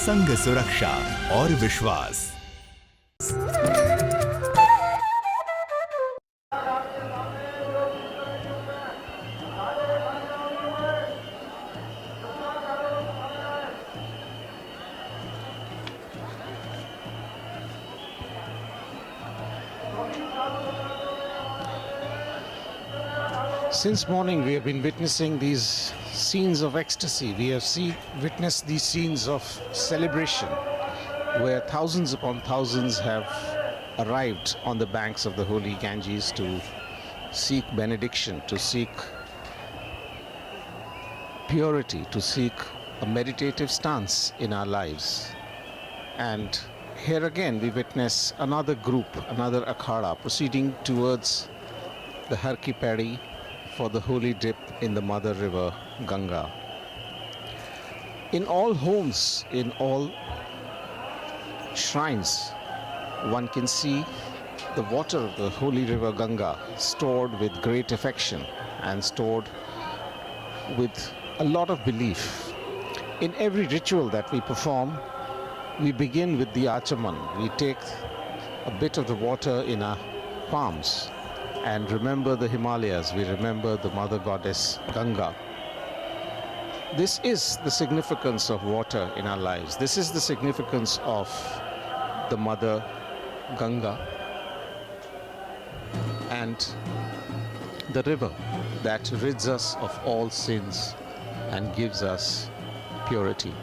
संग सुरक्षा और विश्वास। Since morning, we have been witnessing these scenes of ecstasy. We have witnessed these scenes of celebration where thousands upon thousands have arrived on the banks of the holy Ganges to seek benediction, to seek purity, to seek a meditative stance in our lives. And here again, we witness another group, another akhada proceeding towards the Har Ki Paidi for the holy dip in the mother river Ganga. In all homes, in all shrines, one can see the water of the holy river Ganga stored with great affection and stored with a lot of belief. In every ritual that we perform, we begin with the Achaman. We take a bit of the water in our palms and remember the Himalayas. We remember the mother goddess Ganga. This is the significance of water in our lives. This is the significance of the mother Ganga and the river that rids us of all sins and gives us purity.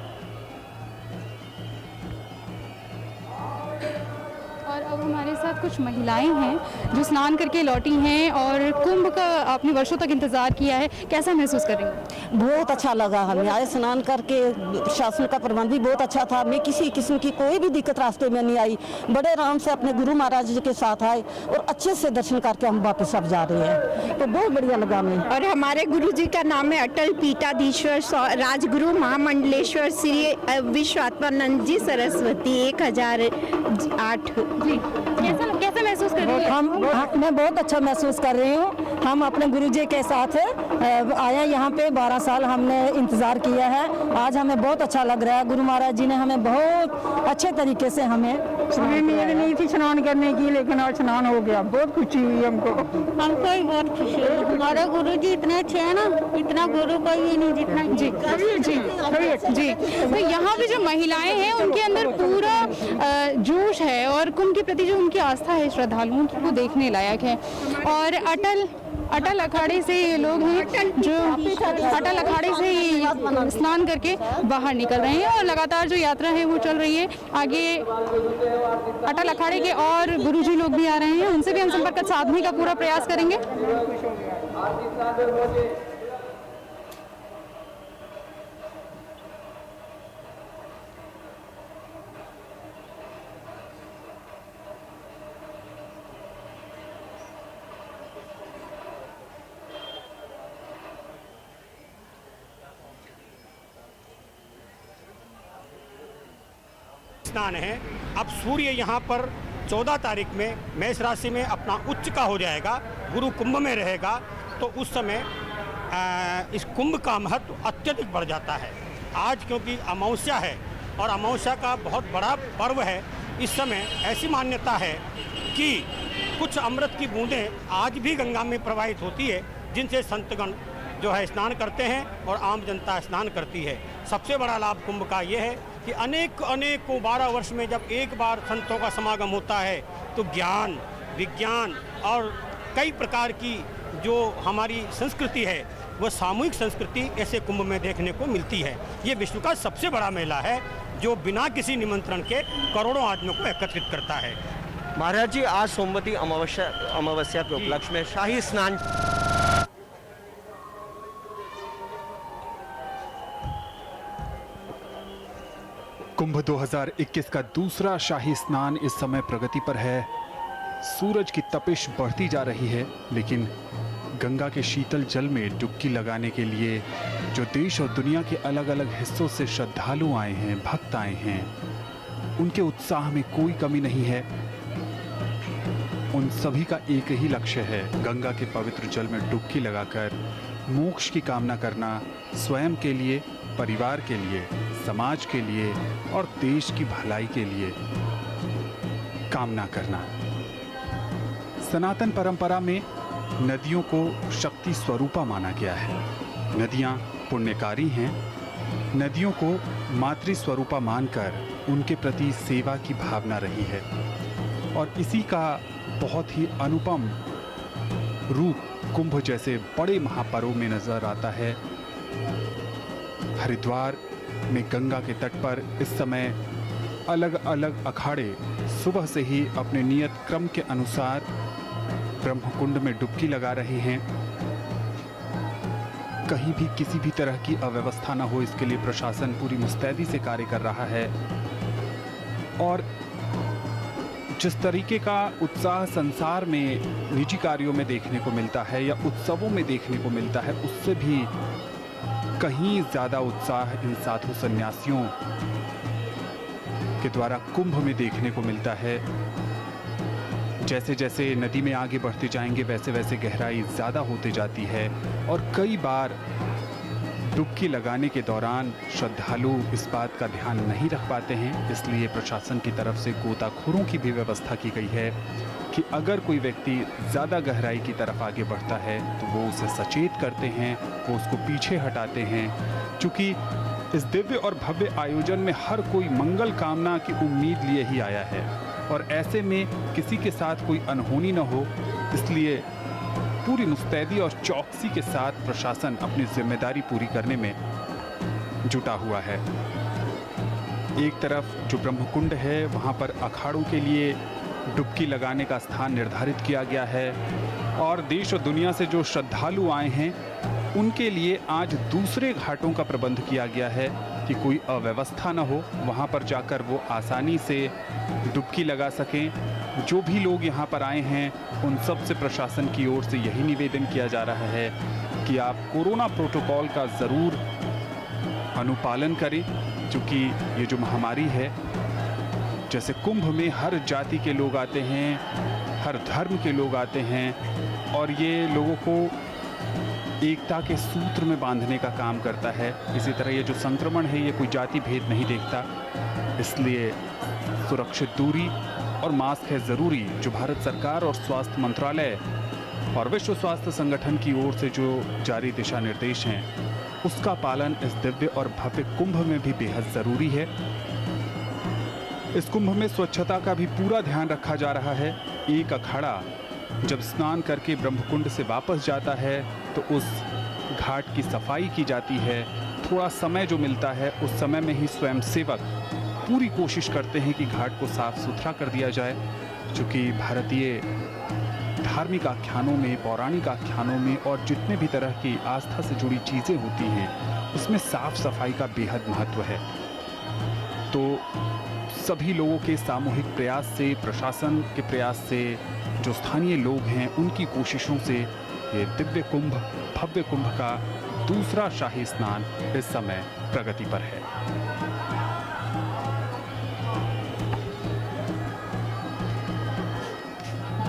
हमारे साथ कुछ महिलाएं हैं जो स्नान करके लौटी हैं और कुंभ का आपने वर्षों तक इंतजार किया है, कैसा महसूस कर रही हैं? बहुत अच्छा लगा, हमें आए स्नान करके। शासन का प्रबंध भी बहुत अच्छा था, मैं किसी किस्म की कोई भी दिक्कत रास्ते में नहीं आई। बड़े आराम से अपने गुरु महाराज जी के साथ आए और अच्छे से दर्शन करके हम वापस अब जा रहे हैं, तो बहुत बढ़िया लगा हमें। और हमारे गुरु जी का नाम है अटल पीठाधीश्वर राजगुरु महामंडलेश्वर श्री विश्वात्मानंद जी सरस्वती 1008। कैसा महसूस कर रही हैं? मैं बहुत अच्छा महसूस कर रही हूँ। हम अपने गुरुजी के साथ आए यहाँ पे, 12 साल हमने इंतज़ार किया है। आज हमें बहुत अच्छा लग रहा है। गुरु महाराज जी ने हमें बहुत अच्छे तरीके से हमें नींद नहीं थी स्नान करने की, लेकिन आज स्नान हो गया, बहुत खुशी हुई हमको भी बहुत खुशी हुई। हमारे गुरु जी इतने अच्छे हैं ना, इतना गुरु कोई नहीं जितना जी जी जी। तो यहाँ पे जो महिलाएं हैं उनके अंदर पूरा जोश है और कुंभ के प्रति जो उनकी आस्था है श्रद्धालुओं की, वो देखने लायक है। और अटल अखाड़े से ये लोग हैं जो अटल अखाड़े से ही स्नान करके बाहर निकल रहे हैं और लगातार जो यात्रा है वो चल रही है। आगे अटल अखाड़े के और गुरुजी लोग भी आ रहे हैं, उनसे भी हम संपर्क साधने का पूरा प्रयास करेंगे। स्नान है। अब सूर्य यहाँ पर 14 तारीख में मेष राशि में अपना उच्च का हो जाएगा, गुरु कुंभ में रहेगा, तो उस समय इस कुंभ का महत्व अत्यधिक बढ़ जाता है। आज क्योंकि अमावस्या है और अमावस्या का बहुत बड़ा पर्व है, इस समय ऐसी मान्यता है कि कुछ अमृत की बूंदें आज भी गंगा में प्रवाहित होती है, जिनसे संतगण जो है स्नान करते हैं और आम जनता स्नान करती है। सबसे बड़ा लाभ कुंभ का ये है कि अनेकों 12 वर्ष में जब एक बार संतों का समागम होता है तो ज्ञान, विज्ञान और कई प्रकार की जो हमारी संस्कृति है वह सामूहिक संस्कृति ऐसे कुंभ में देखने को मिलती है। ये विश्व का सबसे बड़ा मेला है जो बिना किसी निमंत्रण के करोड़ों आदमियों को एकत्रित करता है। महाराज जी, आज सोमवती अमावस्या के उपलक्ष्य में शाही स्नान कुंभ 2021 का दूसरा शाही स्नान इस समय प्रगति पर है। सूरज की तपिश बढ़ती जा रही है, लेकिन गंगा के शीतल जल में डुबकी लगाने के लिए जो देश और दुनिया के अलग अलग हिस्सों से श्रद्धालु आए हैं, भक्त आए हैं, उनके उत्साह में कोई कमी नहीं है। उन सभी का एक ही लक्ष्य है, गंगा के पवित्र जल में डुबकी लगाकर मोक्ष की कामना करना, स्वयं के लिए, परिवार के लिए, समाज के लिए और देश की भलाई के लिए कामना करना। सनातन परंपरा में नदियों को शक्ति स्वरूपा माना गया है। नदियां पुण्यकारी हैं। नदियों को मातृ स्वरूपा मानकर उनके प्रति सेवा की भावना रही है और इसी का बहुत ही अनुपम रूप कुंभ जैसे बड़े महापर्व में नजर आता है। हरिद्वार में गंगा के तट पर इस समय अलग अलग अखाड़े सुबह से ही अपने नियत क्रम के अनुसार ब्रह्मकुंड में डुबकी लगा रहे हैं। कहीं भी किसी भी तरह की अव्यवस्था न हो, इसके लिए प्रशासन पूरी मुस्तैदी से कार्य कर रहा है और जिस तरीके का उत्साह संसार में निजी कार्यों में देखने को मिलता है या उत्सवों में देखने को मिलता है, उससे भी कहीं ज़्यादा उत्साह इन साधु सन्यासियों के द्वारा कुंभ में देखने को मिलता है। जैसे जैसे नदी में आगे बढ़ते जाएंगे वैसे वैसे गहराई ज़्यादा होते जाती है और कई बार डुबकी लगाने के दौरान श्रद्धालु इस बात का ध्यान नहीं रख पाते हैं। इसलिए प्रशासन की तरफ से गोताखोरों की भी व्यवस्था की गई है कि अगर कोई व्यक्ति ज़्यादा गहराई की तरफ आगे बढ़ता है तो वो उसे सचेत करते हैं, वो उसको पीछे हटाते हैं। क्योंकि इस दिव्य और भव्य आयोजन में हर कोई मंगल कामना की उम्मीद लिए ही आया है और ऐसे में किसी के साथ कोई अनहोनी न हो, इसलिए पूरी मुस्तैदी और चौकसी के साथ प्रशासन अपनी जिम्मेदारी पूरी करने में जुटा हुआ है। एक तरफ जो ब्रह्मकुंड है वहाँ पर अखाड़ों के लिए डुबकी लगाने का स्थान निर्धारित किया गया है और देश और दुनिया से जो श्रद्धालु आए हैं उनके लिए आज दूसरे घाटों का प्रबंध किया गया है कि कोई अव्यवस्था न हो, वहाँ पर जाकर वो आसानी से डुबकी लगा सकें। जो भी लोग यहाँ पर आए हैं उन सब से प्रशासन की ओर से यही निवेदन किया जा रहा है कि आप कोरोना प्रोटोकॉल का ज़रूर अनुपालन करें, क्योंकि ये जो महामारी है, जैसे कुंभ में हर जाति के लोग आते हैं, हर धर्म के लोग आते हैं और ये लोगों को एकता के सूत्र में बांधने का काम करता है। इसी तरह ये जो संक्रमण है ये कोई जाति भेद नहीं देखता, इसलिए सुरक्षित दूरी और मास्क है ज़रूरी। जो भारत सरकार और स्वास्थ्य मंत्रालय और विश्व स्वास्थ्य संगठन की ओर से जो जारी दिशा निर्देश हैं उसका पालन इस दिव्य और भव्य कुंभ में भी बेहद ज़रूरी है। इस कुंभ में स्वच्छता का भी पूरा ध्यान रखा जा रहा है। एक अखाड़ा जब स्नान करके ब्रह्मकुंड से वापस जाता है तो उस घाट की सफाई की जाती है। थोड़ा समय जो मिलता है उस समय में ही स्वयंसेवक पूरी कोशिश करते हैं कि घाट को साफ सुथरा कर दिया जाए, क्योंकि भारतीय धार्मिक आख्यानों में, पौराणिक आख्यानों में और जितने भी तरह की आस्था से जुड़ी चीज़ें होती हैं उसमें साफ सफाई का बेहद महत्व है। तो सभी लोगों के सामूहिक प्रयास से, प्रशासन के प्रयास से, जो स्थानीय लोग हैं उनकी कोशिशों से ये दिव्य कुंभ, भव्य कुंभ का दूसरा शाही स्नान इस समय प्रगति पर है।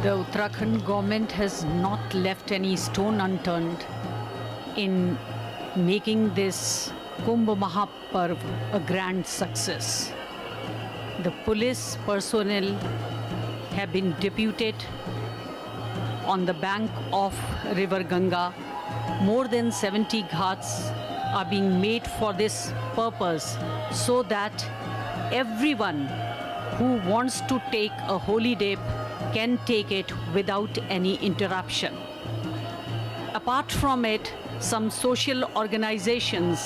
The Uttarakhand government has not left any stone unturned in making this Kumbh Mahaparv a grand success. The police personnel have been deputed on the bank of River Ganga. More than 70 ghats are being made for this purpose so that everyone who wants to take a holy day can take it without any interruption. Apart from it, some social organizations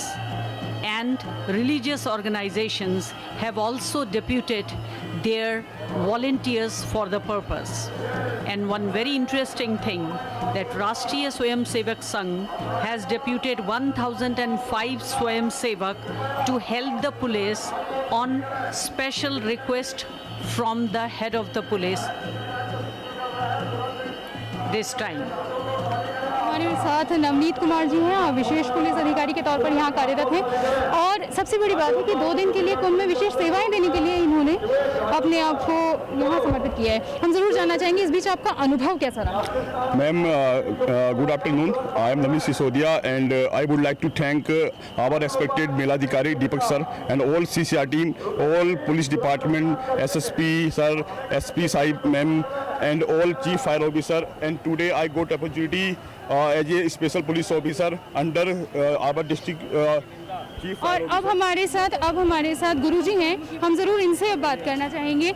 and religious organizations have also deputed their volunteers for the purpose. And one very interesting thing, that Rashtriya Swayamsevak Sangh has deputed 1005 Swayamsevak to help the police on special request from the head of the police this time. हमारे साथ नवनीत कुमार जी हैं और विशेष police अधिकारी के तौर पर यहाँ कार्यरत हैं और सबसे बड़ी बात है कि 2 दिन के लिए कुंभ में विशेष सेवाएं देने के लिए उन्होंने अपने आप को यहाँ समर्पित किया है। हम ज़रूर जानना चाहेंगे इस बीच आपका अनुभव कैसा रहा। Ma'am, good afternoon. I am Nami Sisodia and I would like to thank our respected मेलाधिकारी Deepak sir and all CCR team, all police department, SSP sir, SP साहिब ma'am and all chief fire officer, and today I got opportunity as a special police officer under our district chief fire और अब हमारे साथ गुरुजी हैं, हम ज़रूर इनसे अब बात करना चाहेंगे।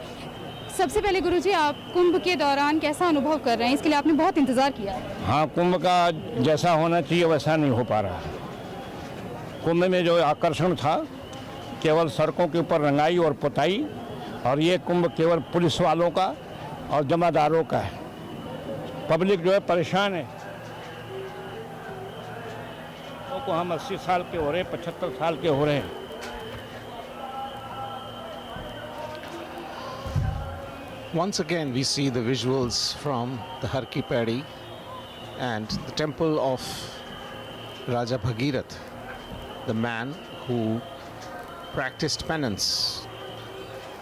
सबसे पहले गुरुजी, आप कुंभ के दौरान कैसा अनुभव कर रहे हैं? इसके लिए आपने बहुत इंतज़ार किया है। हाँ, कुंभ का जैसा होना चाहिए वैसा नहीं हो पा रहा। कुंभ में जो आकर्षण था केवल सड़कों के ऊपर रंगाई और पुताई, और ये कुंभ केवल पुलिस वालों का और जमादारों का है। पब्लिक जो है परेशान है। को हम 80 साल के हो रहे हैं, 75 साल के हो रहे हैं। Once again, we see the visuals from the Har Ki Paidi and the temple of Raja Bhagirath, the man who practiced penance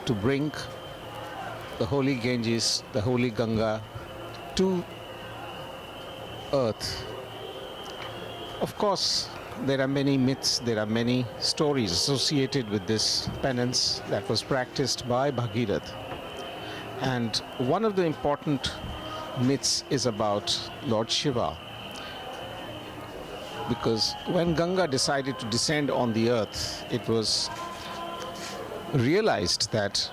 to bring the holy Ganges, the holy Ganga to earth. Of course, there are many myths, there are many stories associated with this penance that was practiced by Bhagirath. And one of the important myths is about Lord Shiva. Because when Ganga decided to descend on the earth, it was realized that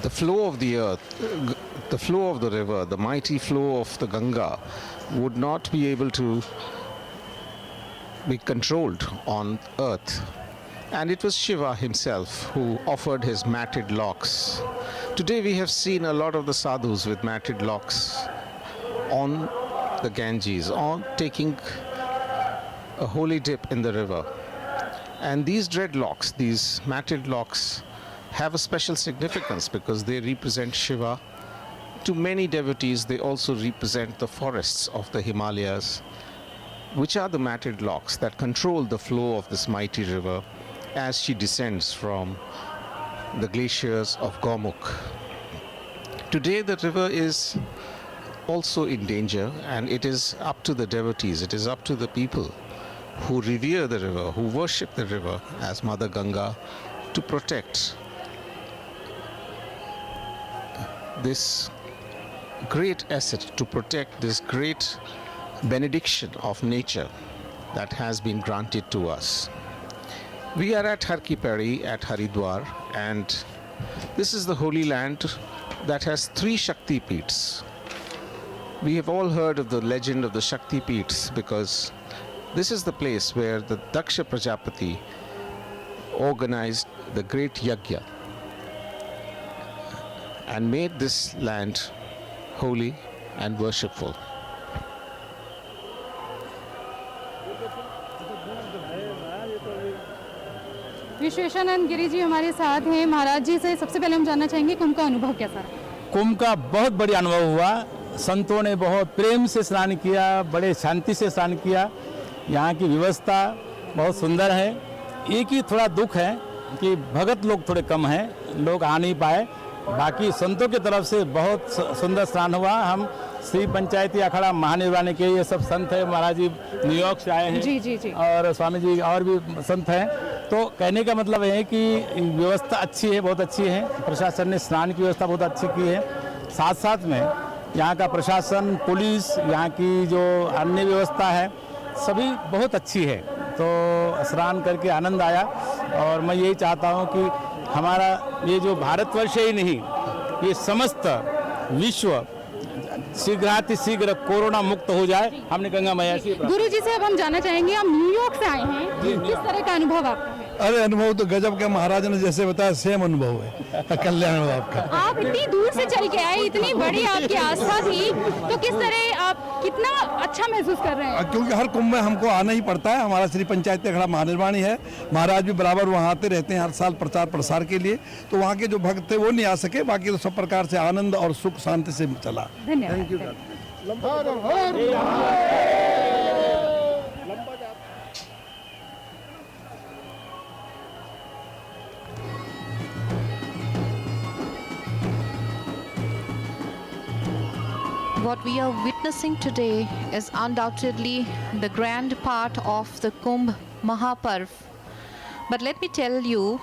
the flow of the earth, the flow of the river, the mighty flow of the Ganga would not be able to be controlled on earth. And it was Shiva himself who offered his matted locks. Today we have seen a lot of the sadhus with matted locks on the Ganges, on taking a holy dip in the river. And these dreadlocks, these matted locks, have a special significance because they represent Shiva. To many devotees, they also represent the forests of the Himalayas, which are the matted locks that control the flow of this mighty river as she descends from the glaciers of Gomukh. Today, the river is also in danger, and it is up to the devotees, it is up to the people who revere the river, who worship the river as Mother Ganga, to protect this great asset, to protect this great benediction of nature that has been granted to us. We are at Har Ki Paidi at Haridwar, and this is the holy land that has 3 Shakti Peeths. We have all heard of the legend of the Shakti Peeths because this is the place where the Daksha Prajapati organized the great Yajna and made this land holy and worshipful. विश्वेशानंद Giri ji हमारे साथ हैं। महाराज जी से सबसे पहले हम जानना चाहेंगे कुंभ का अनुभव कैसा रहा? कुंभ का बहुत बढ़िया अनुभव हुआ। संतों ने बहुत प्रेम से स्नान किया, बड़े शांति से स्नान किया। यहाँ की व्यवस्था बहुत सुंदर है। एक ही थोड़ा दुख है कि भगत लोग थोड़े कम हैं, लोग आ नहीं पाए। बाकी संतों की तरफ से बहुत सुंदर स्नान हुआ। हम श्री पंचायती अखाड़ा महानिर्वाणी के ये सब संत हैं, महाराज जी न्यूयॉर्क से आए हैं जी जी जी, और स्वामी जी और भी संत हैं। तो कहने का मतलब है कि व्यवस्था अच्छी है, बहुत अच्छी है। प्रशासन ने स्नान की व्यवस्था बहुत अच्छी की है। साथ साथ में यहाँ का प्रशासन, पुलिस, यहाँ की जो अन्य व्यवस्था है, सभी बहुत अच्छी है। तो स्नान करके आनंद आया, और मैं यही चाहता हूँ कि हमारा ये जो भारतवर्ष ही नहीं, ये समस्त विश्व शीघ्र कोरोना मुक्त हो जाए। हमने गंगा मैया से गुरु जी से अब हम जानना चाहेंगे, आप न्यूयॉर्क से आए हैं, किस तरह का अनुभव आपका है? अरे अनुभव तो गजब का, महाराज ने जैसे बताया सेम अनुभव है। कल्याण हुआ आपका। आप इतनी दूर से चल के आए, इतनी बड़ी आपकी आस्था थी, तो किस तरह आप कितना अच्छा महसूस कर रहे हैं? क्योंकि हर कुंभ में हमको आना ही पड़ता है। हमारा श्री पंचायती अखाड़ा महानिर्वाणी है, महाराज भी बराबर वहाँ आते रहते हैं हर साल प्रचार प्रसार के लिए। तो वहाँ के जो भक्त थे वो नहीं आ सके, बाकी तो सब प्रकार से आनंद और सुख शांति से चला। धन्यवाद। What we are witnessing today is undoubtedly the grand part of the Kumbh Mahaparv. But let me tell you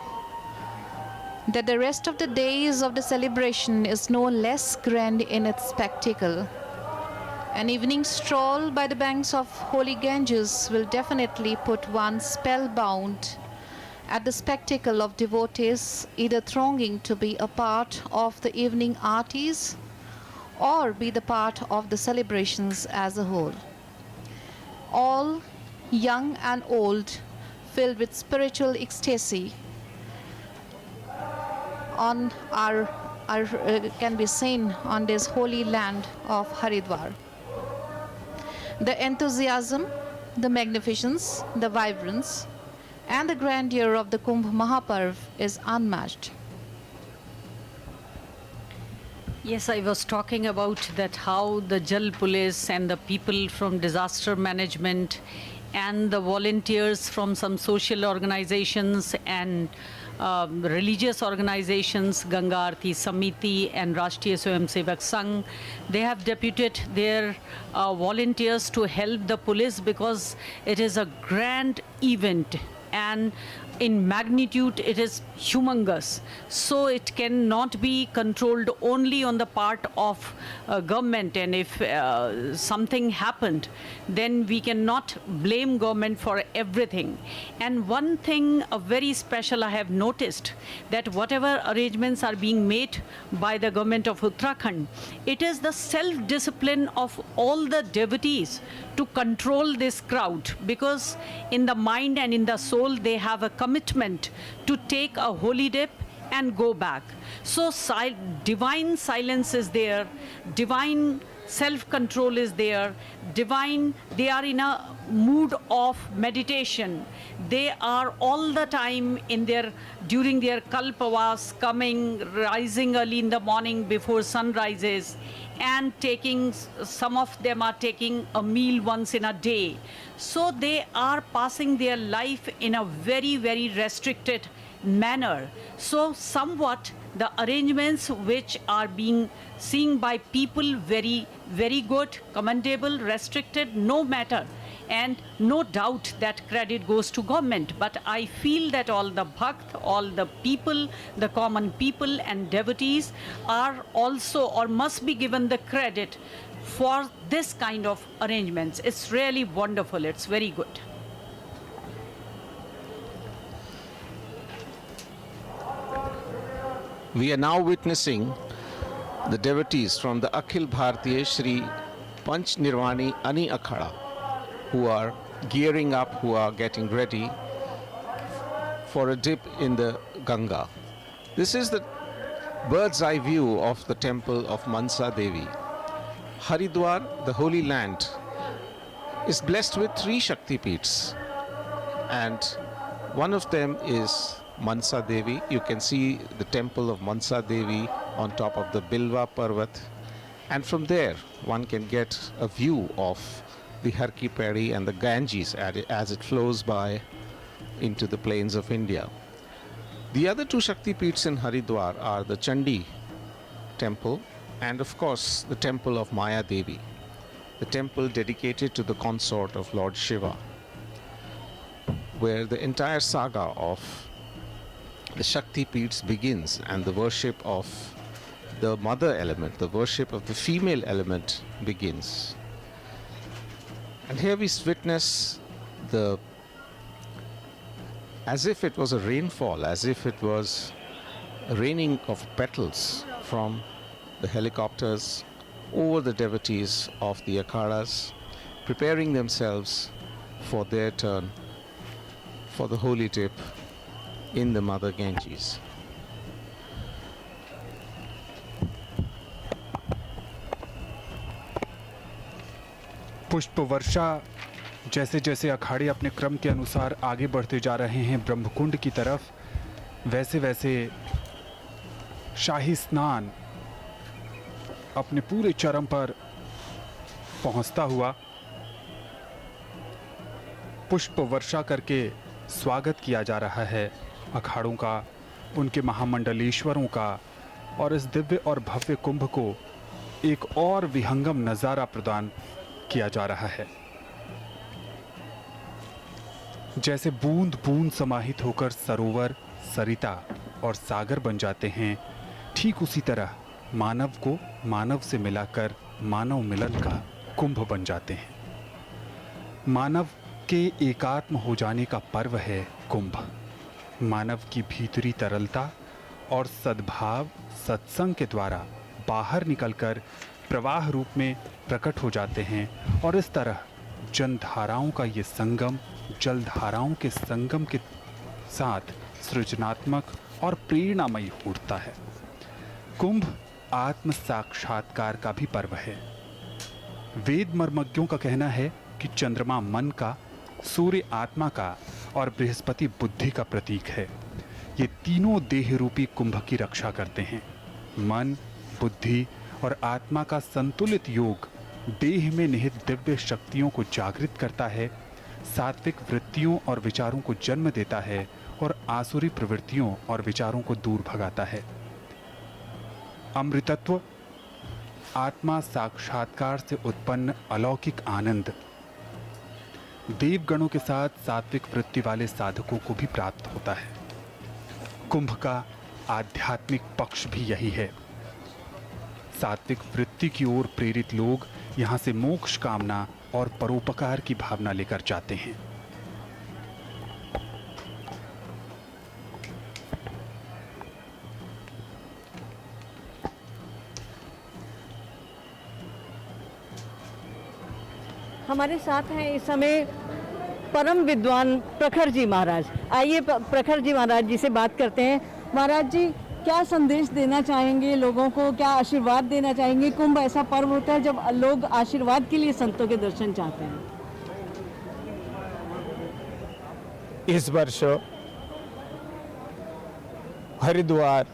that the rest of the days of the celebration is no less grand in its spectacle. An evening stroll by the banks of holy Ganges will definitely put one spellbound at the spectacle of devotees either thronging to be a part of the evening aartis or be the part of the celebrations as a whole. All, young and old, filled with spiritual ecstasy can be seen on this holy land of Haridwar. The enthusiasm, the magnificence, the vibrance, and the grandeur of the Kumbh Mahaparv is unmatched. Yes, I was talking about that how the Jal Police and the people from disaster management and the volunteers from some social organizations and religious organizations, Ganga Aarti Samiti and Rashtriya Swayamsevak Sangh, they have deputed their volunteers to help the police because it is a grand event and in magnitude it is humongous, so it cannot be controlled only on the part of government, and if something happened then we cannot blame government for everything. And one thing very special I have noticed, that whatever arrangements are being made by the government of Uttarakhand, it is the self-discipline of all the devotees to control this crowd, because in the mind and in the soul they have a commitment to take a holy dip and go back. So divine silence is there, divine self-control is there, they are in a mood of meditation. They are all the time during their kalpavas, rising early in the morning before sun rises, and some of them are taking a meal once in a day. So they are passing their life in a very, very restricted manner. So somewhat the arrangements which are being seen by people very, very good, commendable, restricted, no matter. And no doubt that credit goes to government. But I feel that all the bhakt, all the people, the common people and devotees are also or must be given the credit for this kind of arrangements. It's really wonderful. It's very good. We are now witnessing the devotees from the Akhil Bharatiya Shri Panch Nirvani Ani Akhada, who are gearing up, who are getting ready for a dip in the Ganga. This is the bird's eye view of the temple of Mansa Devi. Haridwar, the holy land, is blessed with 3 Shakti Peeths, and one of them is Mansa Devi. You can see the temple of Mansa Devi on top of the Bilva Parvat, and from there one can get a view of the Har Ki Paidi and the Ganges as it flows by into the plains of India. The other 2 Shakti Peeths in Haridwar are the Chandi temple and of course the temple of Maya Devi, the temple dedicated to the consort of Lord Shiva, where the entire saga of the Shakti Peeths begins, and the worship of the mother element, the worship of the female element begins. And here we witness as if it was a rainfall, as if it was a raining of petals from the helicopters over the devotees of the akhadas, preparing themselves for their turn for the holy dip in the Mother Ganges. पुष्प वर्षा जैसे जैसे अखाड़े अपने क्रम के अनुसार आगे बढ़ते जा रहे हैं ब्रह्मकुंड की तरफ, वैसे वैसे शाही स्नान अपने पूरे चरम पर पहुंचता हुआ पुष्प वर्षा करके स्वागत किया जा रहा है अखाड़ों का, उनके महामंडलेश्वरों का, और इस दिव्य और भव्य कुंभ को एक और विहंगम नजारा प्रदान किया जा रहा है। जैसे बूंद बूंद समाहित होकर सरोवर, सरिता और सागर बन जाते हैं, ठीक उसी तरह मानव को मानव से मिलाकर मानव मिलन का कुंभ बन जाते हैं। मानव के एकात्म हो जाने का पर्व है कुंभ। मानव की भीतरी तरलता और सद्भाव सत्संग के द्वारा बाहर निकलकर प्रवाह रूप में प्रकट हो जाते हैं और इस तरह जनधाराओं का ये संगम जलधाराओं के संगम के साथ सृजनात्मक और प्रेरणामयी उठता है। कुंभ आत्म साक्षात्कार का भी पर्व है। वेद मर्मज्ञों का कहना है कि चंद्रमा मन का, सूर्य आत्मा का और बृहस्पति बुद्धि का प्रतीक है। ये तीनों देह रूपी कुंभ की रक्षा करते हैं। मन, बुद्धि और आत्मा का संतुलित योग देह में निहित दिव्य शक्तियों को जागृत करता है, सात्विक वृत्तियों और विचारों को जन्म देता है और आसुरी प्रवृत्तियों और विचारों को दूर भगाता है। अमृतत्व, आत्मा साक्षात्कार से उत्पन्न अलौकिक आनंद देवगणों के साथ सात्विक वृत्ति वाले साधकों को भी प्राप्त होता है। कुंभ का आध्यात्मिक पक्ष भी यही है। सात्विक वृत्ति की ओर प्रेरित लोग यहाँ से मोक्ष कामना और परोपकार की भावना लेकर जाते हैं। हमारे साथ हैं इस समय परम विद्वान प्रखर जी महाराज। आइए प्रखर जी महाराज जी से बात करते हैं। महाराज जी, क्या संदेश देना चाहेंगे लोगों को, क्या आशीर्वाद देना चाहेंगे? कुंभ ऐसा पर्व होता है जब लोग आशीर्वाद के लिए संतों के दर्शन चाहते हैं। इस वर्ष हरिद्वार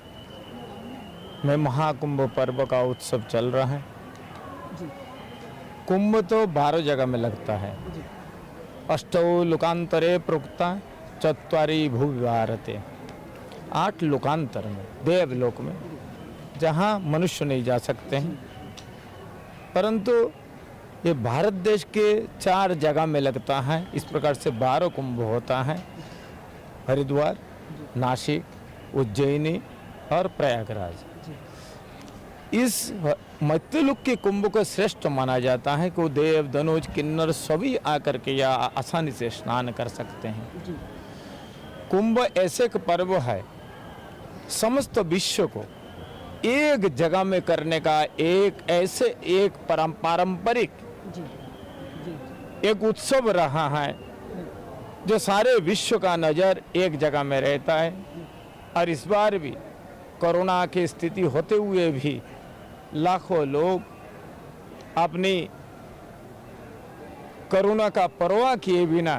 में महाकुंभ पर्व का उत्सव चल रहा है। कुंभ तो 12 जगह में लगता है। अष्टौ लोकांतरे प्रोक्ता चत्वारि भूविहारते। 8 लोकांतर में, देवलोक में, जहाँ मनुष्य नहीं जा सकते हैं, परंतु ये भारत देश के 4 जगह में लगता है। इस प्रकार से 12 कुंभ होता है। हरिद्वार, नासिक, उज्जैनी और प्रयागराज। इस मृत्युलोक के कुंभ को श्रेष्ठ माना जाता है कि देव, धनुज, किन्नर सभी आकर के यहाँ आसानी से स्नान कर सकते हैं। कुंभ ऐसे एक पर्व है, समस्त विश्व को एक जगह में करने का एक पारंपरिक एक उत्सव रहा है, जो सारे विश्व का नज़र एक जगह में रहता है। और इस बार भी कोरोना की स्थिति होते हुए भी लाखों लोग अपनी कोरोना का परवाह किए बिना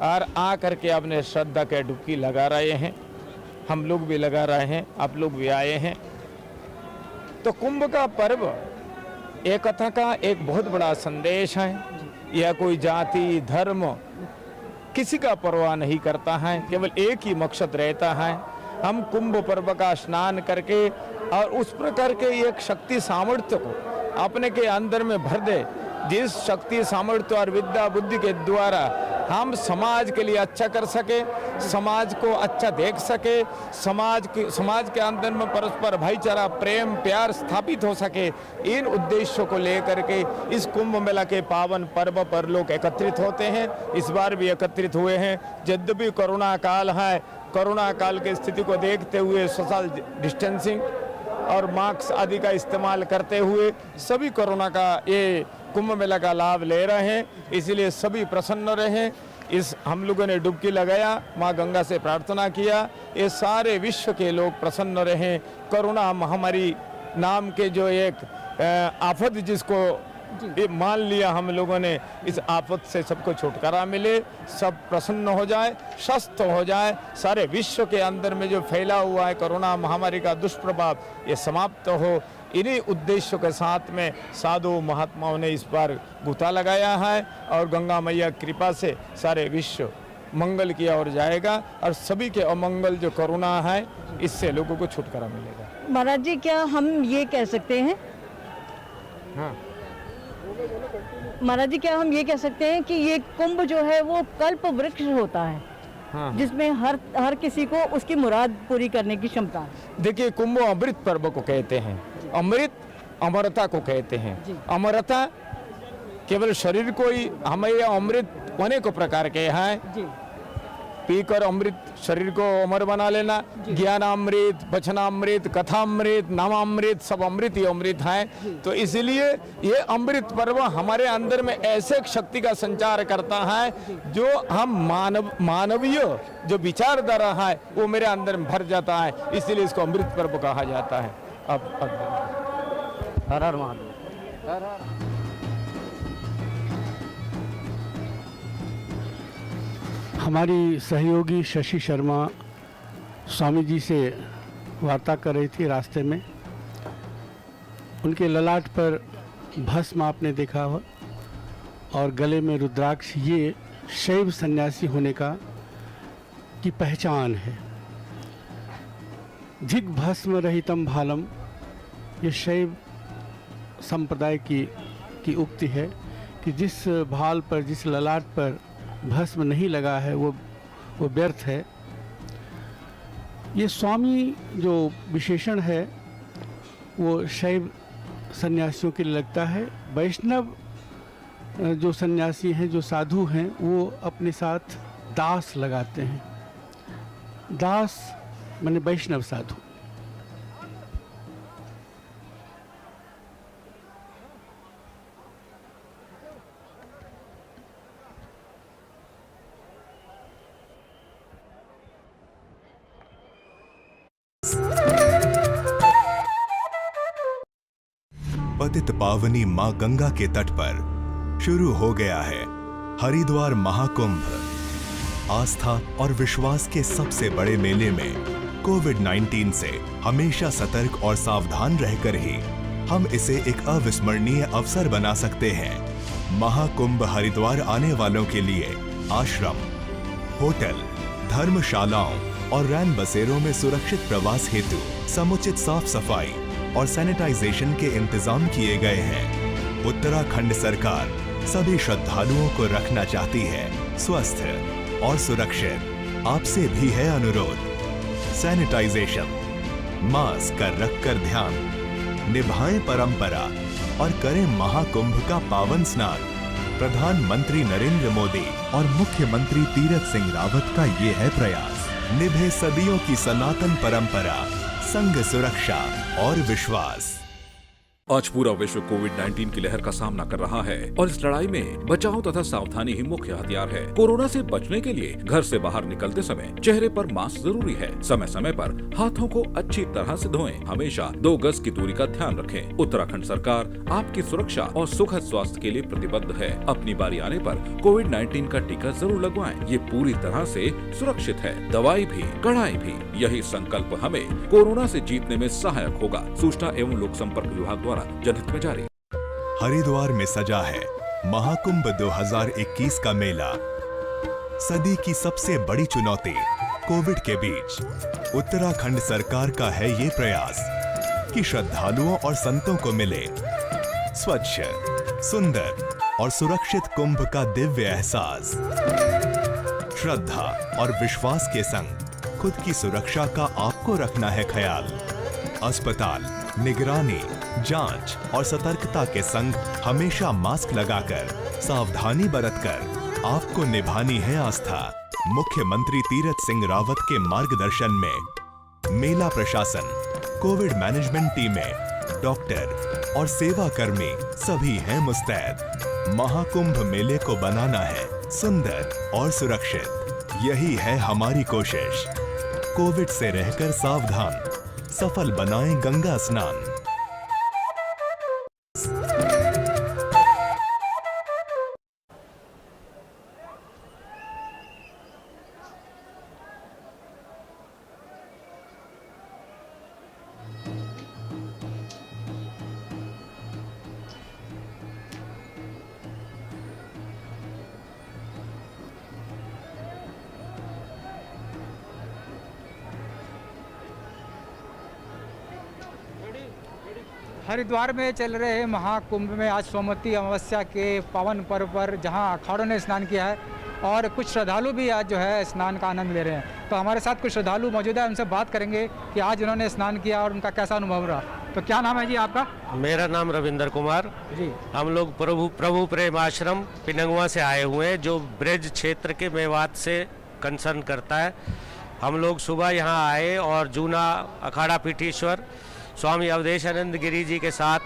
और आ करके अपने श्रद्धा के डुबकी लगा रहे हैं। हम लोग भी लगा रहे हैं, आप लोग भी आए हैं। तो कुंभ का पर्व एकता का एक बहुत बड़ा संदेश है। यह कोई जाति, धर्म किसी का परवाह नहीं करता है, केवल एक ही मकसद रहता है, हम कुंभ पर्व का स्नान करके और उस प्रकार के एक शक्ति सामर्थ्य को अपने के अंदर में भर दे, जिस शक्ति सामर्थ्य और विद्या बुद्धि के द्वारा हम समाज के लिए अच्छा कर सके, समाज को अच्छा देख सके, समाज के अंदर में परस्पर भाईचारा, प्रेम, प्यार स्थापित हो सके। इन उद्देश्यों को लेकर के इस कुंभ मेला के पावन पर्व पर लोग एकत्रित होते हैं। इस बार भी एकत्रित हुए हैं। यद्यपि कोरोना काल है, कोरोना काल की स्थिति को देखते हुए सोशल डिस्टेंसिंग और मास्क आदि का इस्तेमाल करते हुए सभी कोरोना का ये कुंभ मेला का लाभ ले रहे हैं। इसलिए सभी प्रसन्न रहें। इस हम लोगों ने डुबकी लगाया, माँ गंगा से प्रार्थना किया, ये सारे विश्व के लोग प्रसन्न रहें। कोरोना महामारी नाम के जो एक आफत जिसको ये मान लिया हम लोगों ने, इस आफत से सबको छुटकारा मिले, सब प्रसन्न हो जाए, स्वस्थ हो जाए। सारे विश्व के अंदर में जो फैला हुआ है कोरोना महामारी का दुष्प्रभाव, ये समाप्त हो। इन्हीं उद्देश्यों के साथ में साधु महात्माओं ने इस बार गुता लगाया है और गंगा मैया कृपा से सारे विश्व मंगल की ओर जाएगा और सभी के अमंगल जो कोरोना है इससे लोगों को छुटकारा मिलेगा। महाराज जी, क्या हम ये कह सकते हैं महाराज जी, क्या हम ये कह सकते हैं कि ये कुंभ जो है वो कल्प वृक्ष होता है, जिसमें हर किसी को उसकी मुराद पूरी करने की क्षमता है। देखिए, कुंभ अमृत पर्व को कहते हैं, अमृत अमरता को कहते हैं। अमरता केवल शरीर को ही, हमें अमृत अनेक प्रकार के हैं, पीकर अमृत शरीर को अमर बना लेना, ज्ञानामृत, वचनामृत, कथामृत, नामामृत, सब अमृत ही अमृत हैं। तो इसलिए ये अमृत पर्व हमारे अंदर में ऐसे शक्ति का संचार करता है जो हम मानवीय जो विचारधारा है वो मेरे अंदर में भर जाता है, इसलिए इसको अमृत पर्व कहा जाता है। अब हर हर महादेव। हमारी सहयोगी शशि शर्मा स्वामी जी से वार्ता कर रही थी रास्ते में। उनके ललाट पर भस्म आपने देखा हो और गले में रुद्राक्ष, ये शैव सन्यासी होने की पहचान है। धिक भस्म रहितम भालम, ये शैव संप्रदाय की उक्ति है कि जिस भाल पर, जिस ललाट पर भस्म नहीं लगा है वो व्यर्थ है। ये स्वामी जो विशेषण है वो शैव सन्यासियों के लिए लगता है। वैष्णव जो सन्यासी हैं, जो साधु हैं, वो अपने साथ दास लगाते हैं। दास माने वैष्णव साधु। पतित पावनी मां गंगा के तट पर शुरू हो गया है हरिद्वार महाकुंभ। आस्था और विश्वास के सबसे बड़े मेले में कोविड-19 से हमेशा सतर्क और सावधान रहकर ही हम इसे एक अविस्मरणीय अवसर बना सकते हैं। महाकुंभ हरिद्वार आने वालों के लिए आश्रम, होटल, धर्मशालाओं और रैन बसेरों में सुरक्षित प्रवास हेतु समुचित साफ सफाई और सैनिटाइजेशन के इंतजाम किए गए हैं। उत्तराखंड सरकार सभी श्रद्धालुओं को रखना चाहती है स्वस्थ और सुरक्षित। आपसे भी है अनुरोध, सैनिटाइजेशन, मास्क का रखकर ध्यान, निभाएं परंपरा और करें महाकुंभ का पावन स्नान। प्रधानमंत्री नरेंद्र मोदी और मुख्यमंत्री तीरथ सिंह रावत का ये है प्रयास। निभे सदियों की सनातन परंपरा, संग सुरक्षा और विश्वास। आज पूरा विश्व कोविड-19 की लहर का सामना कर रहा है और इस लड़ाई में बचाव तथा सावधानी ही मुख्य हथियार है। कोरोना से बचने के लिए घर से बाहर निकलते समय चेहरे पर मास्क जरूरी है। समय समय पर हाथों को अच्छी तरह से धोएं। हमेशा 2 गज की दूरी का ध्यान रखें। उत्तराखंड सरकार आपकी सुरक्षा और सुखद स्वास्थ्य के लिए प्रतिबद्ध है। अपनी बारी आने पर कोविड-19 का टीका जरूर लगवाएं। ये पूरी तरह से सुरक्षित है। दवाई भी, कड़ाई भी, यही संकल्प हमें कोरोना से जीतने में सहायक होगा। सूचना एवं लोक संपर्क विभाग द्वारा जनहित में जारी। हरिद्वार में सजा है महाकुंभ 2021 का मेला। सदी की सबसे बड़ी चुनौती कोविड के बीच उत्तराखंड सरकार का है ये प्रयास कि श्रद्धालुओं और संतों को मिले स्वच्छ, सुंदर और सुरक्षित कुंभ का दिव्य एहसास। श्रद्धा और विश्वास के संग खुद की सुरक्षा का आपको रखना है ख्याल। अस्पताल, निगरानी, जांच और सतर्कता के संग हमेशा मास्क लगाकर, सावधानी बरतकर आपको निभानी है आस्था। मुख्यमंत्री तीरथ सिंह रावत के मार्गदर्शन में मेला प्रशासन, कोविड मैनेजमेंट टीमें, डॉक्टर और सेवा कर्मी सभी हैं मुस्तैद। महाकुंभ मेले को बनाना है सुंदर और सुरक्षित। यही है हमारी कोशिश। कोविड से रहकर सावधान, सफल बनाएं गंगा स्नान। हरिद्वार में चल रहे महाकुंभ में आज सोमवती अमावस्या के पावन पर्व पर जहां अखाड़ों ने स्नान किया है और कुछ श्रद्धालु भी आज जो है स्नान का आनंद ले रहे हैं। तो हमारे साथ कुछ श्रद्धालु मौजूद है, उनसे बात करेंगे कि आज उन्होंने स्नान किया और उनका कैसा अनुभव रहा। तो क्या नाम है जी आपका? मेरा नाम रविंदर कुमार जी। हम लोग प्रभु प्रेम आश्रम पिनंगवा से आए हुए हैं, जो ब्रज क्षेत्र के मेवात से कंसर्न करता है। हम लोग सुबह यहाँ आए और जूना अखाड़ा पीठेश्वर स्वामी अवधेशानंद गिरी जी के साथ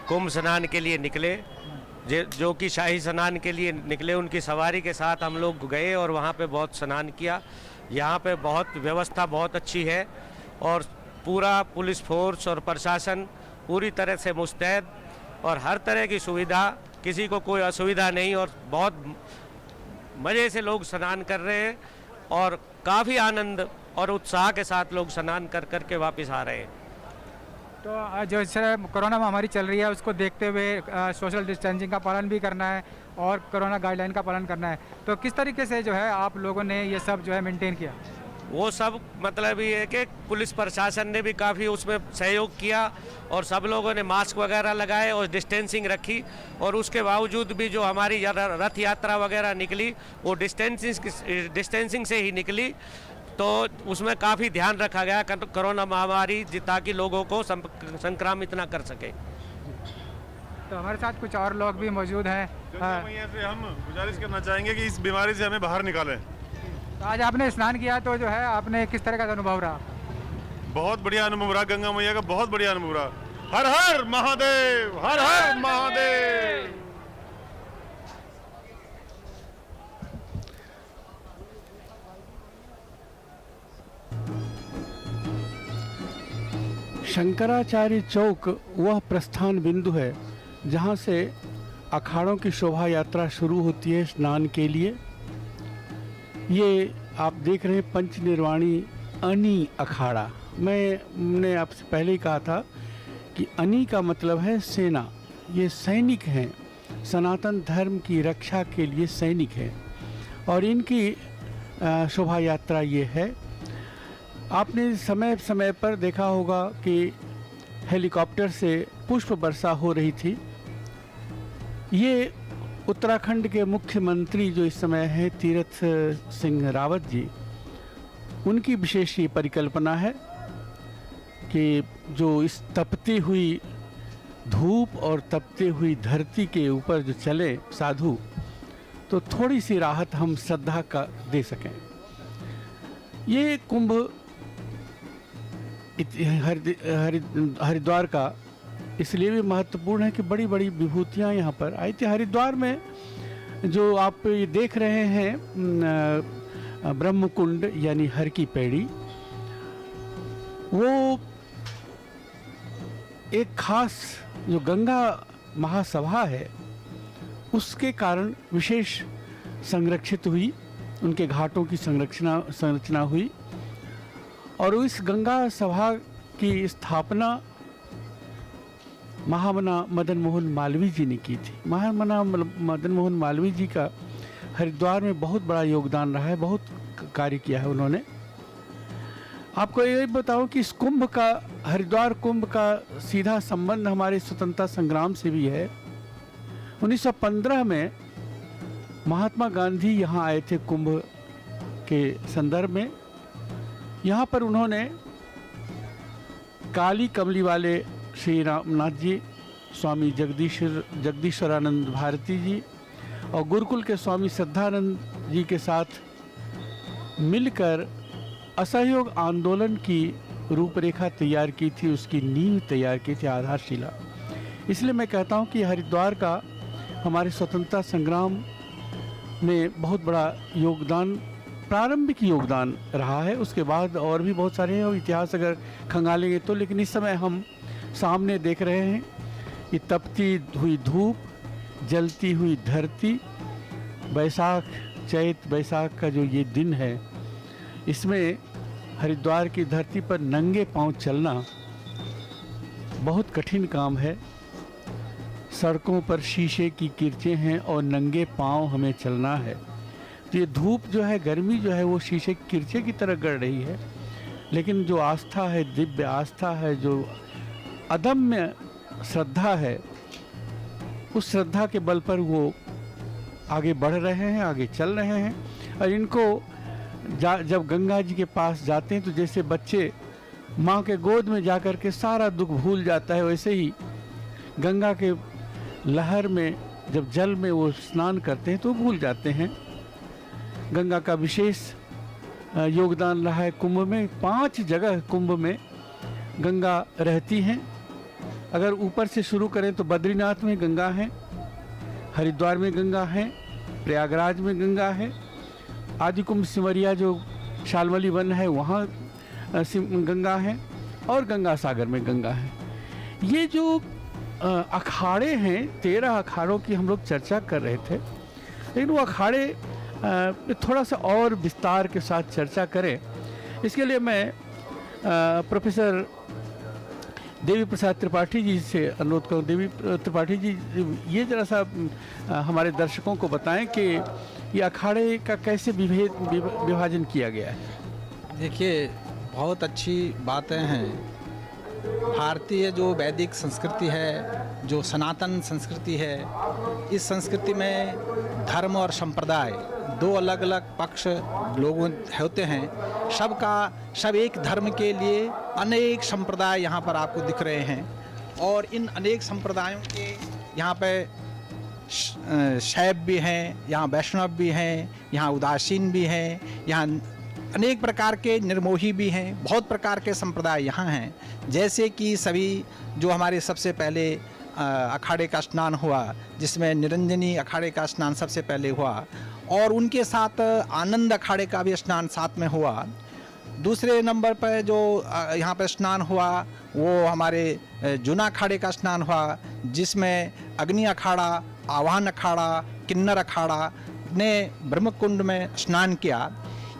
कुंभ स्नान के लिए निकले, जो कि शाही स्नान के लिए निकले। उनकी सवारी के साथ हम लोग गए और वहाँ पे बहुत स्नान किया। यहाँ पे बहुत व्यवस्था बहुत अच्छी है और पूरा पुलिस फोर्स और प्रशासन पूरी तरह से मुस्तैद और हर तरह की सुविधा, किसी को कोई असुविधा नहीं और बहुत मज़े से लोग स्नान कर रहे हैं और काफ़ी आनंद और उत्साह के साथ लोग स्नान कर कर के वापस आ रहे हैं। तो जैसे कोरोना महामारी चल रही है उसको देखते हुए सोशल डिस्टेंसिंग का पालन भी करना है और कोरोना गाइडलाइन का पालन करना है, तो किस तरीके से जो है आप लोगों ने ये सब जो है मेंटेन किया? वो सब मतलब ये है कि पुलिस प्रशासन ने भी काफ़ी उसमें सहयोग किया और सब लोगों ने मास्क वगैरह लगाए और डिस्टेंसिंग रखी और उसके बावजूद भी जो हमारी रथ यात्रा वगैरह निकली वो डिस्टेंसिंग से ही निकली। तो उसमें काफ़ी ध्यान रखा गया कोरोना महामारी ताकि लोगों को संक्रामित ना कर सके। तो हमारे साथ कुछ और लोग भी मौजूद हैं। से हम गुजारिश करना चाहेंगे कि इस बीमारी से हमें बाहर निकालें। तो आज आपने स्नान किया तो जो है आपने किस तरह का अनुभव रहा? बहुत बढ़िया अनुभव रहा, गंगा मैया का बहुत बढ़िया अनुभव रहा। हर हर महादेव, हर हर महादेव। शंकराचार्य चौक वह प्रस्थान बिंदु है जहाँ से अखाड़ों की शोभा यात्रा शुरू होती है स्नान के लिए। ये आप देख रहे हैं पंच निर्वाणी अनी अखाड़ा। मैंने आपसे पहले ही कहा था कि अनी का मतलब है सेना। ये सैनिक हैं, सनातन धर्म की रक्षा के लिए सैनिक हैं और इनकी शोभा यात्रा ये है। आपने समय समय पर देखा होगा कि हेलीकॉप्टर से पुष्प वर्षा हो रही थी। ये उत्तराखंड के मुख्यमंत्री जो इस समय हैं तीरथ सिंह रावत जी, उनकी विशेष ये परिकल्पना है कि जो इस तपती हुई धूप और तपती हुई धरती के ऊपर जो चले साधु, तो थोड़ी सी राहत हम श्रद्धा का दे सकें। ये कुंभ हरिद्वार का इसलिए भी महत्वपूर्ण है कि बड़ी बड़ी विभूतियाँ यहाँ पर आई थी। हरिद्वार में जो आप ये देख रहे हैं ब्रह्म कुंड यानी हर की पैड़ी, वो एक खास जो गंगा महासभा है उसके कारण विशेष संरक्षित हुई, उनके घाटों की संरचना हुई और इस गंगा सभा की स्थापना महामना मदन मोहन मालवीय जी ने की थी। महामना मदन मोहन मालवीय जी का हरिद्वार में बहुत बड़ा योगदान रहा है, बहुत कार्य किया है उन्होंने। आपको ये बताऊं कि इस कुंभ का, हरिद्वार कुंभ का सीधा संबंध हमारे स्वतंत्रता संग्राम से भी है। 1915 में महात्मा गांधी यहाँ आए थे कुंभ के संदर्भ में। यहाँ पर उन्होंने काली कमली वाले श्री रामनाथ जी, स्वामी जगदीश्वरानंद भारती जी और गुरुकुल के स्वामी श्रद्धानंद जी के साथ मिलकर असहयोग आंदोलन की रूपरेखा तैयार की थी, उसकी नींव तैयार की थी, आधारशिला। इसलिए मैं कहता हूँ कि हरिद्वार का हमारे स्वतंत्रता संग्राम में बहुत बड़ा योगदान, प्रारंभिक योगदान रहा है। उसके बाद और भी बहुत सारे हैं और इतिहास अगर खंगालेंगे तो, लेकिन इस समय हम सामने देख रहे हैं ये तपती हुई धूप, जलती हुई धरती, बैसाख चैत बैसाख का जो ये दिन है, इसमें हरिद्वार की धरती पर नंगे पांव चलना बहुत कठिन काम है। सड़कों पर शीशे की किरचें हैं और नंगे पांव हमें चलना है। तो ये धूप जो है, गर्मी जो है, वो शीशे की किरचे की तरह गड़ रही है, लेकिन जो आस्था है, दिव्य आस्था है, जो अदम्य श्रद्धा है, उस श्रद्धा के बल पर वो आगे बढ़ रहे हैं, आगे चल रहे हैं। और इनको जब गंगा जी के पास जाते हैं तो जैसे बच्चे माँ के गोद में जाकर के सारा दुख भूल जाता है, वैसे ही गंगा के लहर में जब जल में वो स्नान करते हैं तो भूल जाते हैं। गंगा का विशेष योगदान रहा है कुंभ में। 5 जगह कुंभ में गंगा रहती हैं। अगर ऊपर से शुरू करें तो बद्रीनाथ में गंगा है, हरिद्वार में गंगा है, प्रयागराज में गंगा है, आदि कुंभ सिमरिया जो शालमली वन है वहाँ गंगा है, और गंगा सागर में गंगा है। ये जो अखाड़े हैं, 13 अखाड़ों की हम लोग चर्चा कर रहे थे, लेकिन वो अखाड़े थोड़ा सा और विस्तार के साथ चर्चा करें, इसके लिए मैं प्रोफेसर देवी प्रसाद त्रिपाठी जी से अनुरोध करूँ। देवी त्रिपाठी जी, ये जरा सा हमारे दर्शकों को बताएं कि ये अखाड़े का कैसे विभाजन किया गया है। देखिए, बहुत अच्छी बातें हैं। भारतीय जो वैदिक संस्कृति है, जो सनातन संस्कृति है, इस संस्कृति में धर्म और संप्रदाय 2 अलग अलग पक्ष लोगों होते हैं। सब एक धर्म के लिए अनेक संप्रदाय यहाँ पर आपको दिख रहे हैं, और इन अनेक संप्रदायों के यहाँ पे शैव भी हैं, यहाँ वैष्णव भी हैं, यहाँ उदासीन भी हैं, यहाँ अनेक प्रकार के निर्मोही भी हैं। बहुत प्रकार के संप्रदाय यहाँ हैं। जैसे कि सभी जो हमारे सबसे पहले अखाड़े का स्नान हुआ, जिसमें निरंजनी अखाड़े का स्नान सबसे पहले हुआ, और उनके साथ आनंद अखाड़े का भी स्नान साथ में हुआ। दूसरे नंबर पर जो यहाँ पर स्नान हुआ वो हमारे जूना अखाड़े का स्नान हुआ, जिसमें अग्नि अखाड़ा, आवाहन अखाड़ा, किन्नर अखाड़ा ने ब्रह्मकुंड में स्नान किया।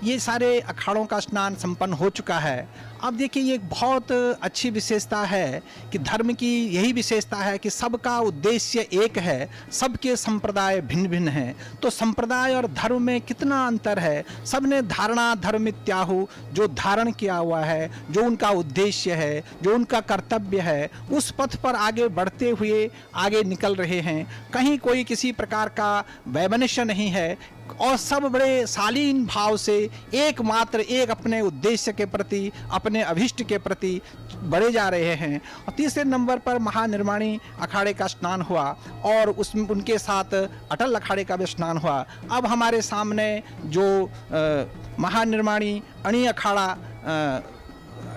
ये सारे अखाड़ों का स्नान संपन्न हो चुका है। अब देखिए, ये एक बहुत अच्छी विशेषता है कि धर्म की यही विशेषता है कि सबका उद्देश्य एक है, सबके संप्रदाय भिन्न भिन्न हैं। तो संप्रदाय और धर्म में कितना अंतर है। सबने धारणा धर्मित्याहु, जो धारण किया हुआ है, जो उनका उद्देश्य है, जो उनका कर्तव्य है, उस पथ पर आगे बढ़ते हुए आगे निकल रहे हैं। कहीं कोई किसी प्रकार का वैमनस्य नहीं है, और सब बड़े शालीन भाव से एकमात्र एक अपने उद्देश्य के प्रति, अपने अभिष्ट के प्रति बढ़े जा रहे हैं। और तीसरे नंबर पर महानिर्वाणी अखाड़े का स्नान हुआ, और उनके साथ अटल अखाड़े का भी स्नान हुआ। अब हमारे सामने जो महानिर्वाणी अणी अखाड़ा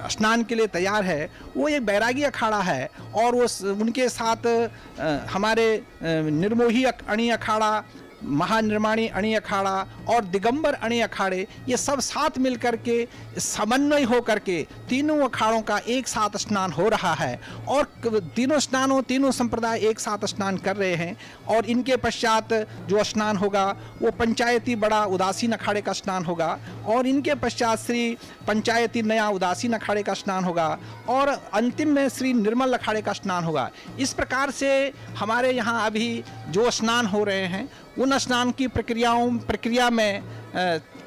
स्नान के लिए तैयार है, वो एक बैरागी अखाड़ा है, और वो उनके साथ हमारे निर्मोही अणी अखाड़ा, महानिर्वाणी अणी अखाड़ा और दिगंबर अणी अखाड़े, ये सब साथ मिलकर के समन्वय हो करके तीनों अखाड़ों का एक साथ स्नान हो रहा है, और तीनों संप्रदाय एक साथ स्नान कर रहे हैं। और इनके पश्चात जो स्नान होगा वो पंचायती बड़ा उदासीन अखाड़े का स्नान होगा, और इनके पश्चात श्री पंचायती नया उदासीन अखाड़े का स्नान होगा, और अंतिम में श्री निर्मल अखाड़े का स्नान होगा। इस प्रकार से हमारे यहाँ अभी जो स्नान हो रहे हैं, उन स्नान की प्रक्रिया में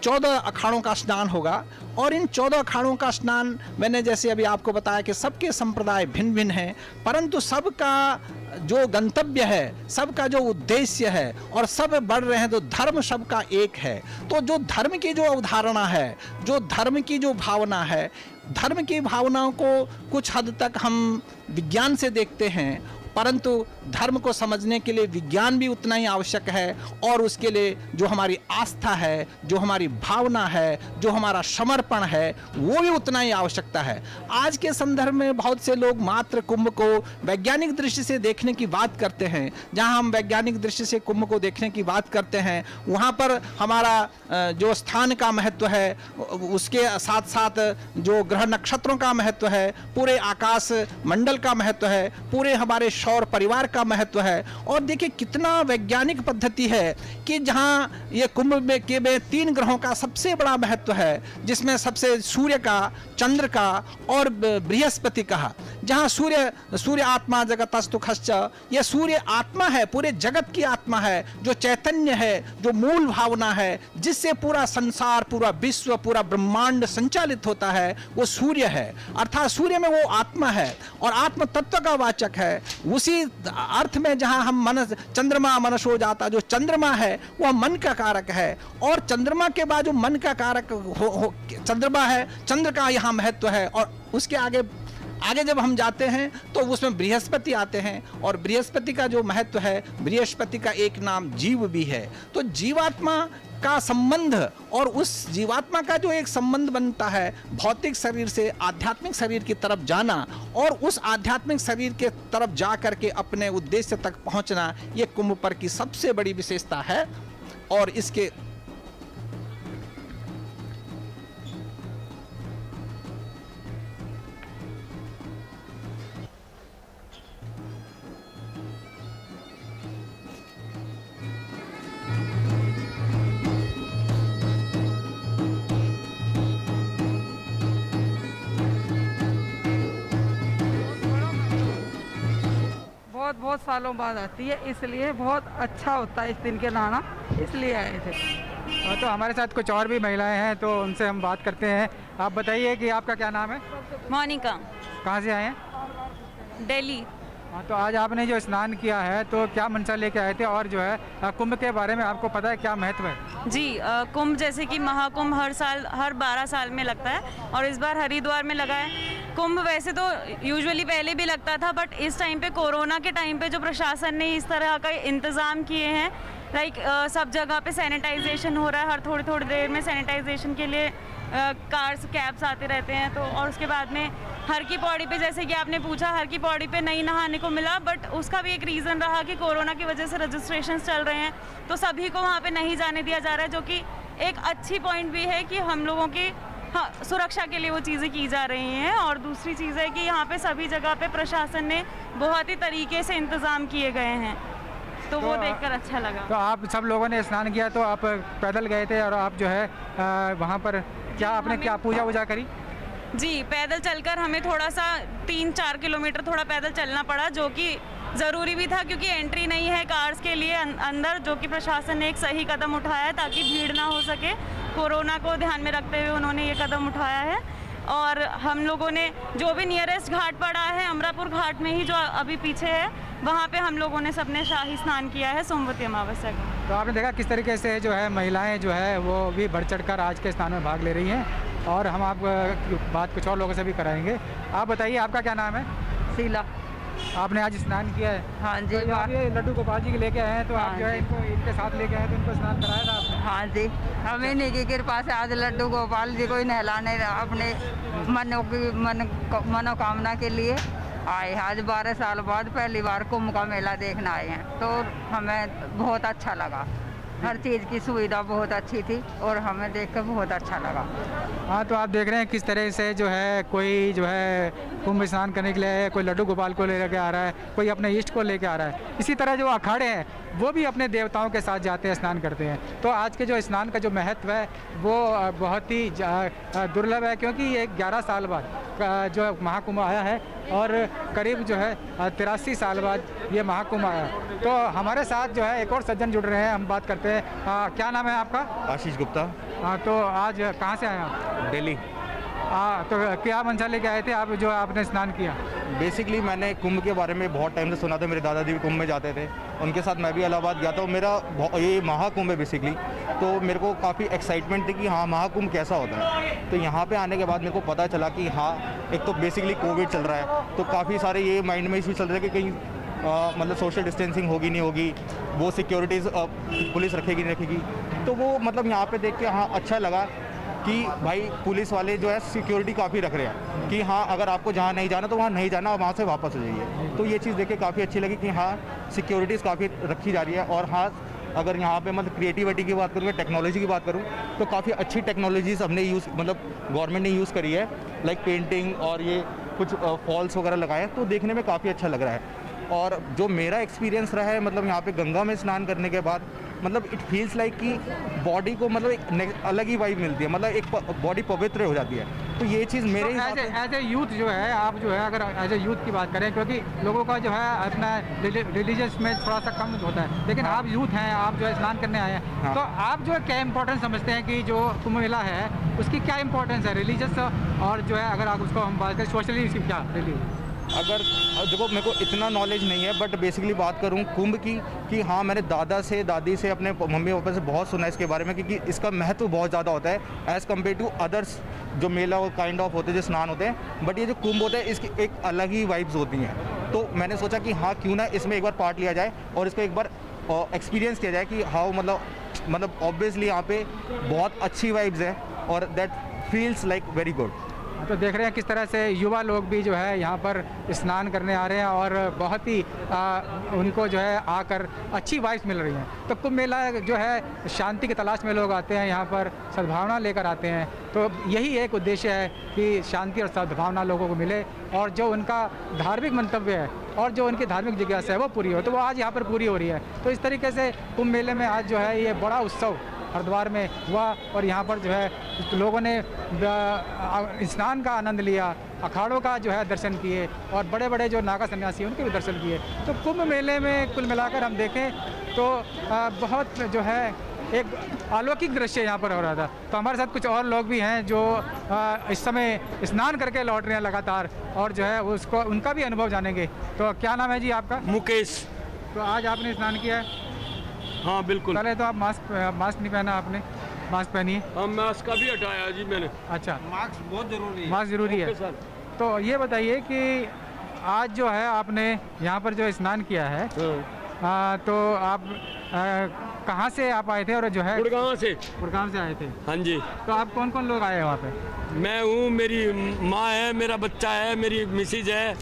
14 अखाड़ों का स्नान होगा। और इन 14 अखाड़ों का स्नान, मैंने जैसे अभी आपको बताया कि सबके संप्रदाय भिन्न भिन्न हैं, परंतु सबका जो गंतव्य है, सबका जो उद्देश्य है, और सब बढ़ रहे हैं, तो धर्म सबका एक है। तो जो धर्म की जो अवधारणा है, जो धर्म की जो भावना है, धर्म की भावनाओं को कुछ हद तक हम विज्ञान से देखते हैं, परंतु धर्म को समझने के लिए विज्ञान भी उतना ही आवश्यक है, और उसके लिए जो हमारी आस्था है, जो हमारी भावना है, जो हमारा समर्पण है, वो भी उतना ही आवश्यकता है। आज के संदर्भ में बहुत से लोग मात्र कुंभ को वैज्ञानिक दृष्टि से देखने की बात करते हैं। जहां हम वैज्ञानिक दृष्टि से कुंभ को देखने की बात करते हैं, वहां पर हमारा जो स्थान का महत्व है, उसके साथ साथ जो ग्रह नक्षत्रों का महत्व है, पूरे आकाश मंडल का महत्व है, पूरे हमारे सौर परिवार का महत्व है। और देखिए कितना वैज्ञानिक पद्धति है कि जहां ये कुंभ में के 3 ग्रहों का सबसे बड़ा महत्व है, जिसमें सबसे सूर्य का, चंद्र का और बृहस्पति का। जहाँ सूर्य आत्मा जगतस्तु खश्च, ये सूर्य आत्मा है, पूरे जगत की आत्मा है, जो चैतन्य है, जो मूल भावना है, जिससे पूरा संसार, पूरा विश्व, पूरा ब्रह्मांड संचालित होता है, वो सूर्य है। अर्थात सूर्य में वो आत्मा है और आत्म तत्व का वाचक है। उसी अर्थ में जहाँ हम चंद्रमा मनसो जाता, जो चंद्रमा है वह मन का कारक है, और चंद्रमा के बाद जो मन का कारक चंद्रमा है, चंद्र का यहाँ महत्व है। और उसके आगे जब हम जाते हैं तो उसमें बृहस्पति आते हैं, और बृहस्पति का जो महत्व है, बृहस्पति का एक नाम जीव भी है। तो जीवात्मा का संबंध, और उस जीवात्मा का जो एक संबंध बनता है भौतिक शरीर से आध्यात्मिक शरीर की तरफ जाना, और उस आध्यात्मिक शरीर के तरफ जा करके अपने उद्देश्य तक पहुंचना, ये कुंभ पर्व की सबसे बड़ी विशेषता है। और इसके बहुत सालों बाद आती है, इसलिए बहुत अच्छा होता है इस दिन के नहाना, इसलिए आए थे। तो हमारे साथ कुछ और भी महिलाएं हैं, तो उनसे हम बात करते हैं। आप बताइए कि आपका क्या नाम है? मोनिका। कहाँ से आए हैं? दिल्ली। हाँ, तो आज आपने जो स्नान किया है तो क्या मंशा लेके आए थे, और जो है कुंभ के बारे में आपको पता है क्या महत्व है? जी, कुंभ जैसे कि महाकुंभ हर साल, हर 12 साल में लगता है, और इस बार हरिद्वार में लगा है। कुंभ वैसे तो यूजुअली पहले भी लगता था, बट इस टाइम पे, कोरोना के टाइम पे, जो प्रशासन ने इस तरह का इंतज़ाम किए हैं, लाइक सब जगह पे सैनिटाइजेशन हो रहा है, हर थोड़ी देर में सैनिटाइजेशन के लिए कार्स, कैब्स आते रहते हैं। तो और उसके बाद में हर की पौड़ी पे, जैसे कि आपने पूछा, हर की पौड़ी पे नहीं नहाने को मिला, बट उसका भी एक रीज़न रहा कि कोरोना की वजह से रजिस्ट्रेशन चल रहे हैं, तो सभी को वहाँ पे नहीं जाने दिया जा रहा है, जो कि एक अच्छी पॉइंट भी है कि हम लोगों की सुरक्षा के लिए वो चीज़ें की जा रही हैं। और दूसरी चीज़ है कि यहाँ पे सभी जगह पे प्रशासन ने बहुत ही तरीके से इंतज़ाम किए गए हैं, तो वो देखकर अच्छा लगा। तो आप सब लोगों ने स्नान किया, तो आप पैदल गए थे, और आप जो है वहाँ पर क्या आपने क्या पूजा वूजा करी? जी, पैदल चलकर हमें थोड़ा सा 3-4 किलोमीटर थोड़ा पैदल चलना पड़ा, जो कि ज़रूरी भी था, क्योंकि एंट्री नहीं है कार्स के लिए अंदर, जो कि प्रशासन ने एक सही कदम उठाया है ताकि भीड़ ना हो सके। कोरोना को ध्यान में रखते हुए उन्होंने ये कदम उठाया है। और हम लोगों ने जो भी नियरेस्ट घाट पड़ा है, अमरापुर घाट में ही जो अभी पीछे है, वहाँ पे हम लोगों ने सबने शाही स्नान किया है सोमवती अमावस्या का। तो आपने देखा किस तरीके से जो है महिलाएं जो है वो भी बढ़ चढ़कर आज के स्नान में भाग ले रही हैं, और हम आप बात कुछ और लोगों से भी कराएंगे। आप बताइए, आपका क्या नाम है? शीला। आपने आज स्नान किया है? हाँ जी। तो आप ये लड्डू गोपाल जी के लेके आए हैं, तो आप जो है इनके साथ लेके आए, तो इनको स्नान कराया था आपने? हाँ जी, हमें इन्हीं की कृपा से आज लड्डू गोपाल जी को ही नहलाने अपने मनोकामना के लिए आए। आज 12 साल बाद पहली बार कुंभ का मेला देखने आए हैं, तो हमें बहुत अच्छा लगा। हर चीज़ की सुविधा बहुत अच्छी थी, और हमें देखकर बहुत अच्छा लगा। हाँ, तो आप देख रहे हैं किस तरह से जो है कोई जो है कुंभ स्नान करने के लिए कोई लड्डू गोपाल को लेकर आ रहा है, कोई अपने इष्ट को लेकर आ रहा है। इसी तरह जो अखाड़े हैं वो भी अपने देवताओं के साथ जाते हैं, स्नान करते हैं। तो आज के जो स्नान का जो महत्व है वो बहुत ही दुर्लभ है, क्योंकि ये 11 साल बाद जो महाकुंभ आया है, और करीब जो है 83 साल बाद ये महाकुंभ आया। तो हमारे साथ जो है एक और सज्जन जुड़ रहे हैं, हम बात करते हैं। क्या नाम है आपका? आशीष गुप्ता। तो आज कहाँ से आए आप? दिल्ली। तो क्या मंशा लेके आए थे आप, जो आपने स्नान किया? बेसिकली मैंने कुंभ के बारे में बहुत टाइम से सुना था, मेरे दादाजी भी कुंभ में जाते थे, उनके साथ मैं भी इलाहाबाद गया था। मेरा ये महाकुंभ है बेसिकली, तो मेरे को काफ़ी एक्साइटमेंट थी कि हाँ महाकुंभ कैसा होता है। तो यहाँ पे आने के बाद मेरे को पता चला कि हाँ, एक तो बेसिकली कोविड चल रहा है, तो काफ़ी सारे ये माइंड में इसी चल रहा है कि कहीं मतलब सोशल डिस्टेंसिंग होगी नहीं होगी, वो सिक्योरिटीज़ पुलिस रखेगी नहीं रखेगी। तो वो मतलब यहाँ पे देख के हाँ अच्छा लगा कि भाई पुलिस वाले जो है सिक्योरिटी काफ़ी रख रहे हैं कि हाँ अगर आपको जहाँ नहीं जाना तो वहाँ नहीं जाना, वहाँ से वापस हो जाइए। तो ये चीज़ देख के काफ़ी अच्छी लगी कि हाँ सिक्योरिटीज़ काफ़ी रखी जा रही है। और हाँ, अगर यहाँ पे मतलब क्रिएटिविटी की बात करूँ, टेक्नोलॉजी की बात करूँ, तो काफ़ी अच्छी टेक्नोलॉजीज़ हमने गवर्नमेंट ने यूज़ करी है, लाइक पेंटिंग और ये कुछ फॉल्स वगैरह लगाए हैं, तो देखने में काफ़ी अच्छा लग रहा है। और जो मेरा एक्सपीरियंस रहा है मतलब यहाँ पे गंगा में स्नान करने के बाद, मतलब इट फील्स लाइक कि बॉडी को मतलब एक अलग ही वाइब मिलती है, मतलब एक बॉडी पवित्र हो जाती है। तो ये चीज़ मेरे हिसाब से एज ए यूथ जो है, आप जो है अगर एज ए यूथ की बात करें, क्योंकि लोगों का जो है अपना रिलीजियस में थोड़ा सा कम होता है, लेकिन आप यूथ हैं, आप जो है स्नान करने आए हैं, तो आप जो है क्या इंपॉर्टेंस समझते हैं कि जो कुंभ मेला है उसकी क्या इंपॉर्टेंस है रिलीजियस, और जो है अगर आप उसको हम बात करें सोशली इसकी क्या रिलीज? अगर देखो मेरे को इतना नॉलेज नहीं है, बट बेसिकली बात करूं कुंभ की कि हाँ मैंने दादा से दादी से अपने मम्मी पापा से बहुत सुना है इसके बारे में, क्योंकि इसका महत्व बहुत ज़्यादा होता है एज़ कम्पेयर टू अदर्स जो मेला और काइंड ऑफ होते हैं जो स्नान होते हैं। बट ये जो कुंभ होता है इसकी एक अलग ही वाइब्स होती हैं, तो मैंने सोचा कि हाँ क्यों ना इसमें एक बार पार्ट लिया जाए और इसको एक बार एक्सपीरियंस किया जाए कि हाउ मतलब ऑब्वियसली यहाँ पे बहुत अच्छी वाइब्स हैं और that feels like very good. तो देख रहे हैं किस तरह से युवा लोग भी जो है यहाँ पर स्नान करने आ रहे हैं और बहुत ही उनको जो है आकर अच्छी वाइब्स मिल रही हैं। तो कुंभ मेला जो है शांति की तलाश में लोग आते हैं, यहाँ पर सद्भावना लेकर आते हैं, तो यही एक उद्देश्य है कि शांति और सद्भावना लोगों को मिले और जो उनका धार्मिक मंतव्य है और जो उनकी धार्मिक जिज्ञासा है वो पूरी हो, तो वो आज यहाँ पर पूरी हो रही है। तो इस तरीके से कुंभ मेले में आज जो है ये बड़ा उत्सव हरिद्वार में हुआ और यहाँ पर जो है लोगों ने स्नान का आनंद लिया, अखाड़ों का जो है दर्शन किए और बड़े बड़े जो नागा सन्यासी उनके भी दर्शन किए। तो कुंभ मेले में कुल मिलाकर हम देखें तो बहुत जो है एक अलौकिक दृश्य यहाँ पर हो रहा था। तो हमारे साथ कुछ और लोग भी हैं जो इस समय स्नान करके लौट रहे हैं लगातार और जो है उसको उनका भी अनुभव जानेंगे। तो क्या नाम है जी आपका? मुकेश। तो आज आपने स्नान किया है? हाँ बिल्कुल। पहले तो आप मास्क नहीं पहना, आपने मास्क पहनिए। हाँ मास्क का भी हटाया जी मैंने। अच्छा, मास्क बहुत जरूरी है। मास्क जरूरी है। तो ये बताइए कि आज जो है आपने यहाँ पर जो स्नान किया है तो आप कहाँ से आप आए थे और जो है? गुड़गांव से। गुड़गांव से आए थे? हाँ जी। तो आप कौन कौन लोग आए हैं वहाँ पे? मैं हूँ, मेरी माँ है, मेरा बच्चा है, मेरी मिसेज है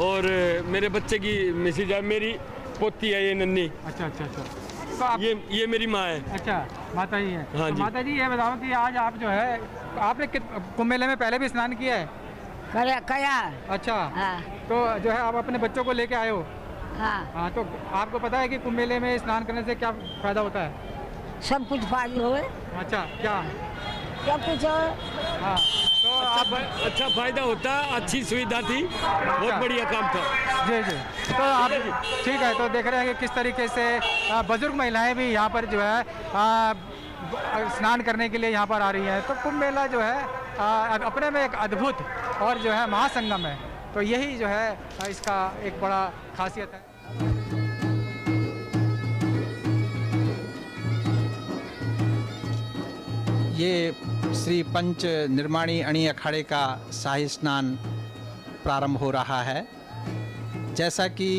और मेरे बच्चे की मिसेज है, मेरी पोती है ये नन्ही। अच्छा अच्छा अच्छा। तो आप ये मेरी माँ है। अच्छा, माता जी है। हाँ तो जी। माता जी ये बताओ कि आज आप जो है आपने कुंभ मेले में पहले भी स्नान किया है? कया। अच्छा। हाँ। तो जो है आप अपने बच्चों को लेके आए हो? हाँ। हाँ, तो आपको पता है कि कुंभ मेले में स्नान करने से क्या फायदा होता है? सब कुछ फायदा हो। अच्छा, क्या सब कुछ? हाँ, तो आप अच्छा फायदा होता है, अच्छी सुविधा थी, बहुत बढ़िया काम था। जी जी। तो आप ठीक है, तो देख रहे हैं कि किस तरीके से बुजुर्ग महिलाएं भी यहाँ पर जो है स्नान करने के लिए यहाँ पर आ रही हैं। तो कुंभ मेला जो है अपने में एक अद्भुत और जो है महासंगम है, तो यही जो है इसका एक बड़ा खासियत है। ये श्री पंच निर्माणी अणी अखाड़े का शाही स्नान प्रारंभ हो रहा है। जैसा कि